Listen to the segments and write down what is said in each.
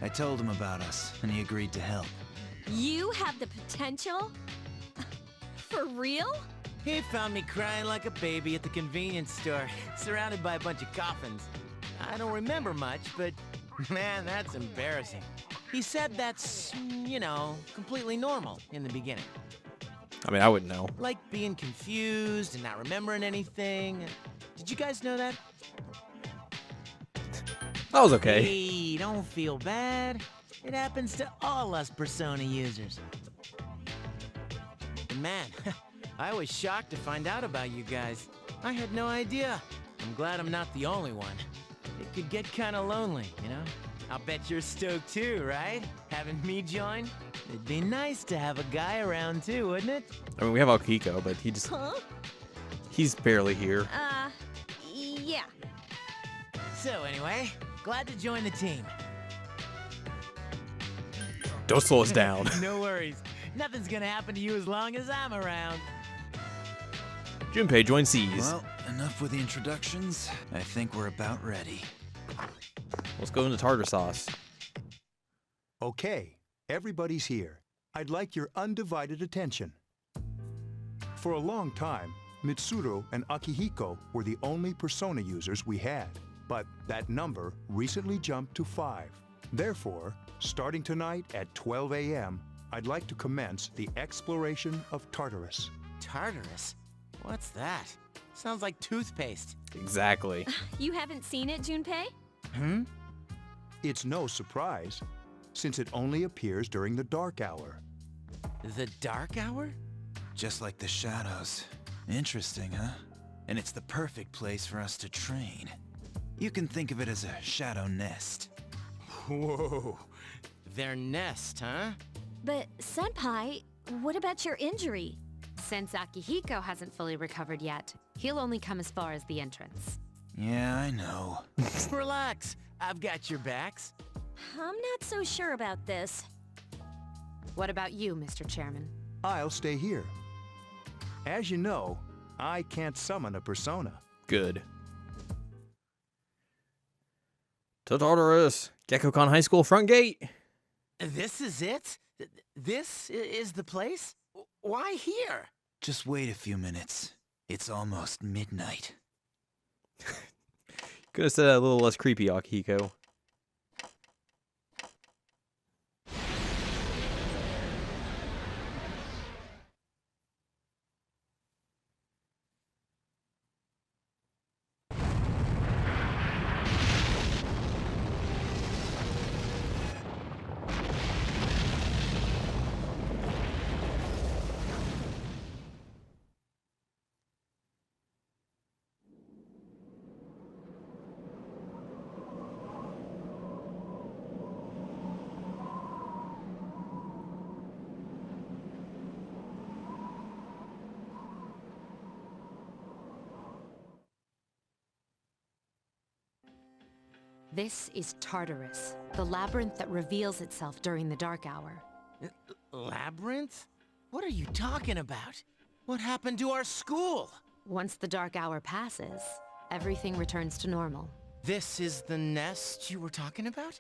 I told him about us, and he agreed to help. You have the potential? For real? He found me crying like a baby at the convenience store, surrounded by a bunch of coffins. I don't remember much, but man, that's embarrassing. He said that's, you know, completely normal in the beginning. I mean, I wouldn't know. Like being confused and not remembering anything. Did you guys know that? That was okay. Hey, don't feel bad. It happens to all us Persona users. And man, I was shocked to find out about you guys. I had no idea. I'm glad I'm not the only one. It could get kinda lonely, you know? I'll bet you're stoked too, right? Having me join? It'd be nice to have a guy around too, wouldn't it? I mean, we have Akihiko, but Huh? he's barely here. Yeah. So anyway, glad to join the team. Don't slow us down. No worries. Nothing's gonna happen to you as long as I'm around. Junpei joins C's. Well, enough with the introductions. I think we're about ready. Let's go into tartar sauce. Okay, everybody's here. I'd like your undivided attention. For a long time, Mitsuru and Akihiko were the only Persona users we had, but that number recently jumped to 5. Therefore, starting tonight at 12 a.m., I'd like to commence the exploration of Tartarus. Tartarus? What's that? Sounds like toothpaste. Exactly. You haven't seen it, Junpei? Hmm? It's no surprise, since it only appears during the dark hour. The dark hour? Just like the shadows. Interesting, huh? And it's the perfect place for us to train. You can think of it as a shadow nest. Whoa. Their nest, huh? But, Senpai, what about your injury? Since Akihiko hasn't fully recovered yet, he'll only come as far as the entrance. Yeah, I know. Relax. I've got your backs. I'm not so sure about this. What about you, Mr. Chairman? I'll stay here. As you know, I can't summon a persona. Good. To Tartarus. Gekkoukan High School front gate. This is it? This is the place? Why here? Just wait a few minutes. It's almost midnight. Could have said that a little less creepy, Akihiko. This is Tartarus, the labyrinth that reveals itself during the dark hour. Labyrinth? What are you talking about? What happened to our school? Once the dark hour passes, everything returns to normal. This is the nest you were talking about?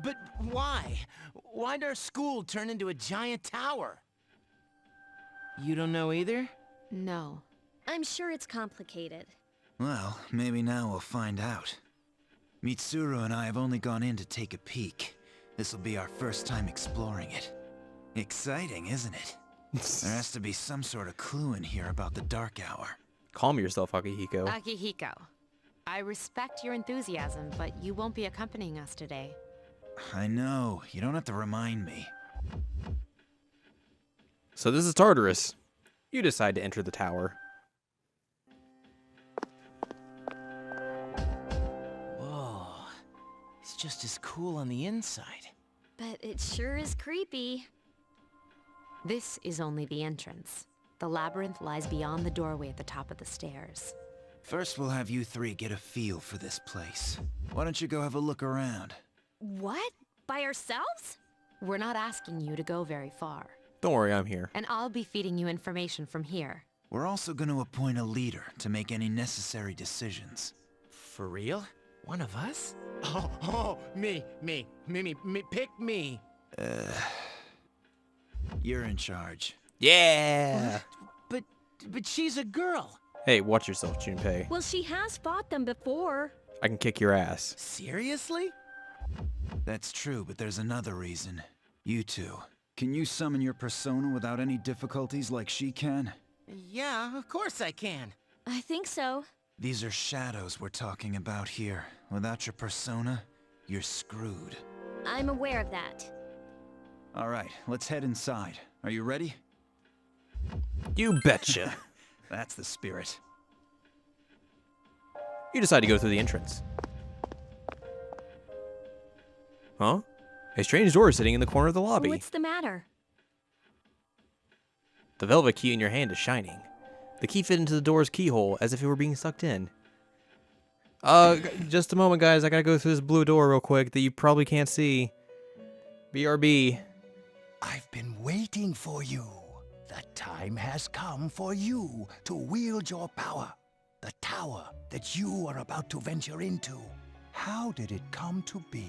But why? Why'd our school turn into a giant tower? You don't know either? No. I'm sure it's complicated. Well, maybe now we'll find out. Mitsuru and I have only gone in to take a peek. This'll be our first time exploring it. Exciting, isn't it? There has to be some sort of clue in here about the dark hour. Calm yourself, Akihiko. Akihiko, I respect your enthusiasm, but you won't be accompanying us today. I know, you don't have to remind me. So this is Tartarus. You decide to enter the tower. Whoa. It's just as cool on the inside. But it sure is creepy. This is only the entrance. The labyrinth lies beyond the doorway at the top of the stairs. First, we'll have you three get a feel for this place. Why don't you go have a look around? What? By ourselves? We're not asking you to go very far, Don't worry, I'm here. and I'll be feeding you information from here. We're also going to appoint a leader to make any necessary decisions. For real? One of us? Oh, me, pick me. You're in charge. Yeah. But she's a girl. Hey, watch yourself, Junpei. Well, she has fought them before. I can kick your ass. Seriously? That's true, but there's another reason. You two. Can you summon your persona without any difficulties like she can? Yeah, of course I can. I think so. These are shadows we're talking about here. Without your persona, you're screwed. I'm aware of that. Alright, let's head inside. Are you ready? You betcha. That's the spirit. You decide to go through the entrance. Huh? A strange door is sitting in the corner of the lobby. What's the matter? The velvet key in your hand is shining. The key fit into the door's keyhole as if it were being sucked in. Just a moment, guys. I gotta go through this blue door real quick that you probably can't see. BRB. I've been waiting for you. The time has come for you to wield your power. The tower that you are about to venture into. How did it come to be?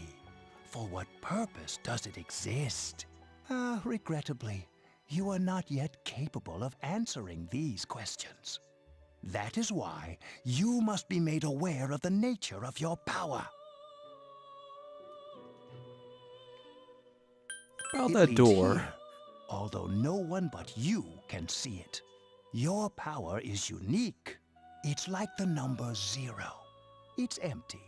For what purpose does it exist? Regrettably, you are not yet capable of answering these questions. That is why you must be made aware of the nature of your power. About It that leads door. here, although no one but you can see it. Your power is unique. It's like the number 0. It's empty,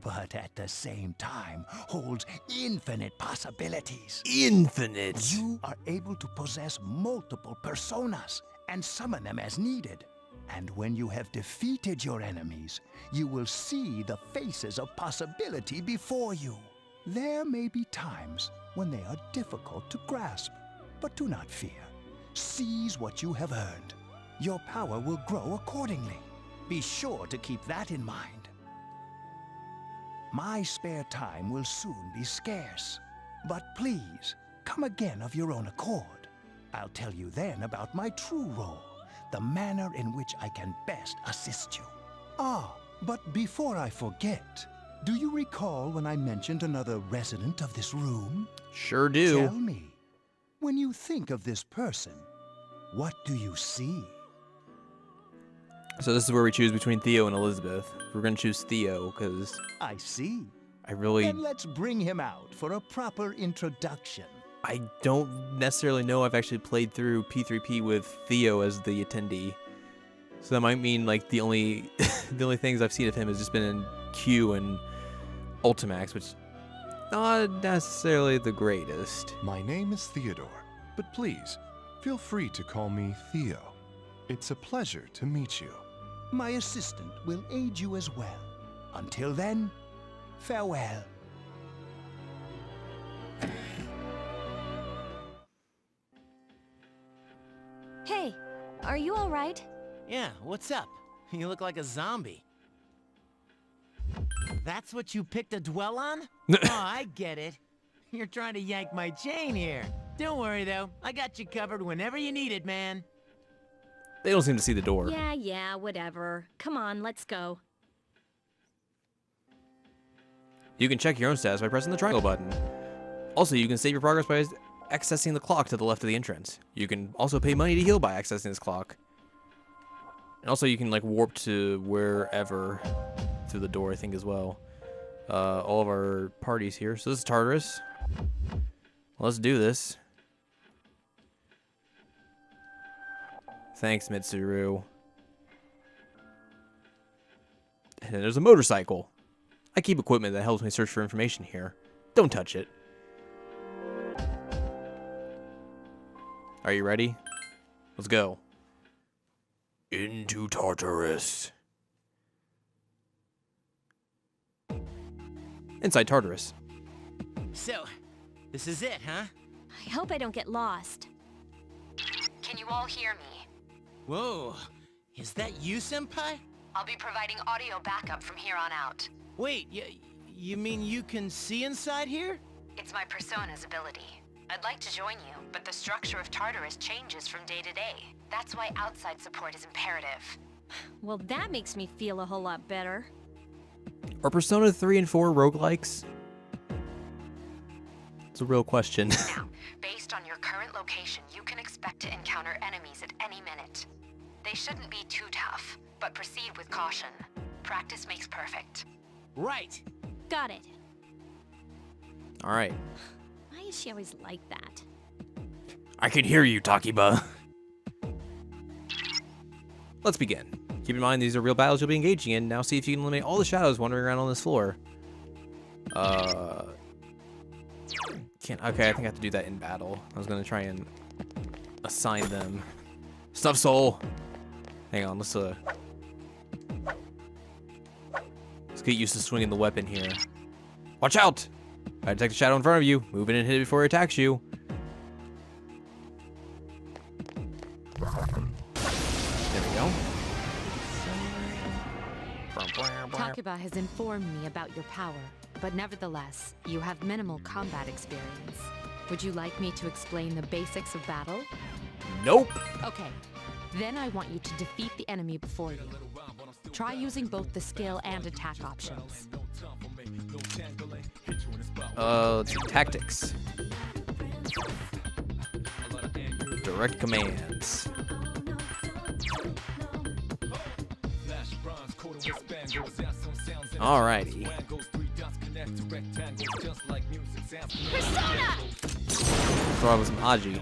but at the same time holds infinite possibilities. Infinite. You are able to possess multiple personas and summon them as needed. And when you have defeated your enemies, you will see the faces of possibility before you. There may be times when they are difficult to grasp, but do not fear. Seize what you have earned. Your power will grow accordingly. Be sure to keep that in mind. My spare time will soon be scarce, but please, come again of your own accord. I'll tell you then about my true role, the manner in which I can best assist you. But before I forget, do you recall when I mentioned another resident of this room? Sure do. Tell me, when you think of this person, what do you see? So this is where we choose between Theo and Elizabeth. We're gonna choose Theo because I see. I really, Then let's bring him out for a proper introduction. I don't necessarily know I've actually played through P3P with Theo as the attendee. So that might mean like the only the only things I've seen of him has just been in Q and Ultimax, which not necessarily the greatest. My name is Theodore, but please, feel free to call me Theo. It's a pleasure to meet you. My assistant will aid you as well. Until then, farewell. Hey, are you all right? Yeah, what's up? You look like a zombie. That's what you picked to dwell on? Oh, I get it. You're trying to yank my chain here. Don't worry, though. I got you covered whenever you need it, man. They don't seem to see the door. Yeah, whatever. Come on, let's go. You can check your own status by pressing the triangle button. Also, you can save your progress by accessing the clock to the left of the entrance. You can also pay money to heal by accessing this clock. And also, you can like warp to wherever through the door, I think, as well. All of our parties here. So this is Tartarus. Let's do this. Thanks, Mitsuru. And then there's a motorcycle. I keep equipment that helps me search for information here. Don't touch it. Are you ready? Let's go. Into Tartarus. Inside Tartarus. So, this is it, huh? I hope I don't get lost. Can you all hear me? Whoa, is that you, Senpai? I'll be providing audio backup from here on out. Wait, you mean you can see inside here? It's my persona's ability. I'd like to join you, but the structure of Tartarus changes from day to day. That's why outside support is imperative. Well, that makes me feel a whole lot better. Are Persona 3 and 4 roguelikes? It's a real question. Now, based on your current location, you can expect to encounter enemies at any minute. They shouldn't be too tough, but proceed with caution. Practice makes perfect. Right. Got it. Alright. Why is she always like that? I can hear you, Takiba. Let's begin. Keep in mind these are real battles you'll be engaging in. Now see if you can eliminate all the shadows wandering around on this floor. Can't. Okay, I think I have to do that in battle. I was gonna try and assign them. Stuff soul. Hang on, let's get used to swinging the weapon here. Watch out! I detect a shadow in front of you. Move in and hit it before it attacks you. There we go. Takiba has informed me about your power, but nevertheless, you have minimal combat experience. Would you like me to explain the basics of battle? Nope. Okay, then I want you to defeat the enemy before you. Try using both the skill and attack options. Let's see, tactics. Direct commands. Alrighty. Throw out with some Haji.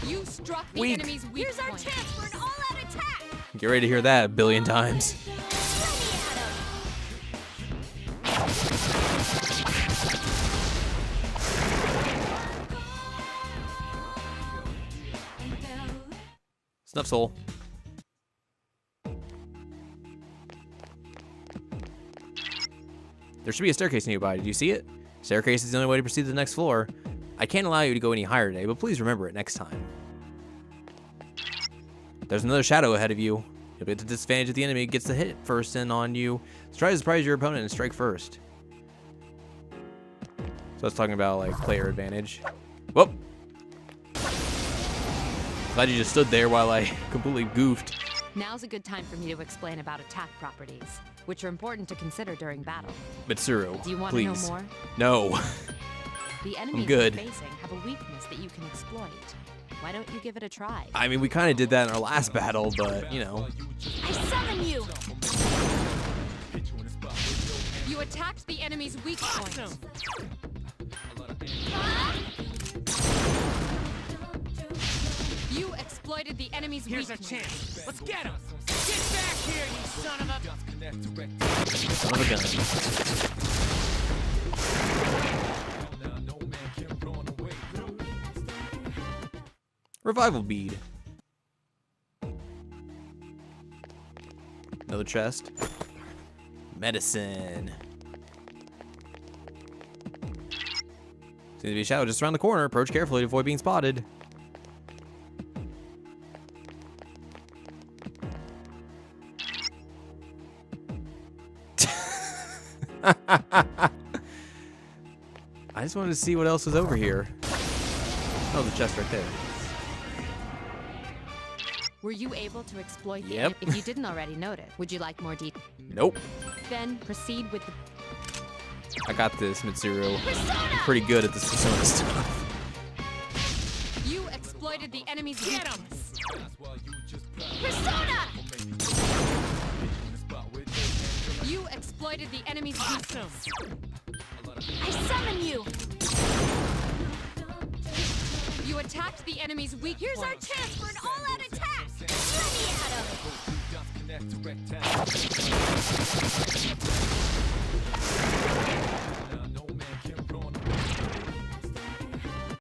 You struck the Weak. enemy's weak Here's our point. chance for an all-out attack! Get ready to hear that a billion times. Snuff Soul. There should be a staircase nearby. Did you see it? Staircase is the only way to proceed to the next floor. I can't allow you to go any higher today, but please remember it next time. There's another shadow ahead of you. You'll be at the disadvantage if the enemy gets the hit first in on you. So try to surprise your opponent and strike first. So that's talking about like player advantage. Whoop! Glad you just stood there while I completely goofed. Now's a good time for me to explain about attack properties, which are important to consider during battle. Mitsuru, Do you want please. to know more? No. The enemies good. you're facing have a weakness that you can exploit. Why don't you give it a try? I mean, we kind of did that in our last battle, but, you know. I summon you! You attacked the enemy's weak point. You exploited the enemy's Here's our weakness. chance. Let's get him. Get back here, you son of a... Son of a gun. Revival bead. Another chest. Medicine. Seems to be a shadow just around the corner. Approach carefully to avoid being spotted. I just wanted to see what else was over here. Oh, the chest right there. Were you able to exploit the Yep. If you didn't already notice, would you like more detail? Nope. Then proceed with the... I got this, Mitsuru. I'm pretty good at this Persona stuff. You exploited the enemy's weakness. Persona! You exploited the enemy's weakness. I summon you! You attacked the enemy's weak Here's our point. chance for an all-out attack! Let me at him!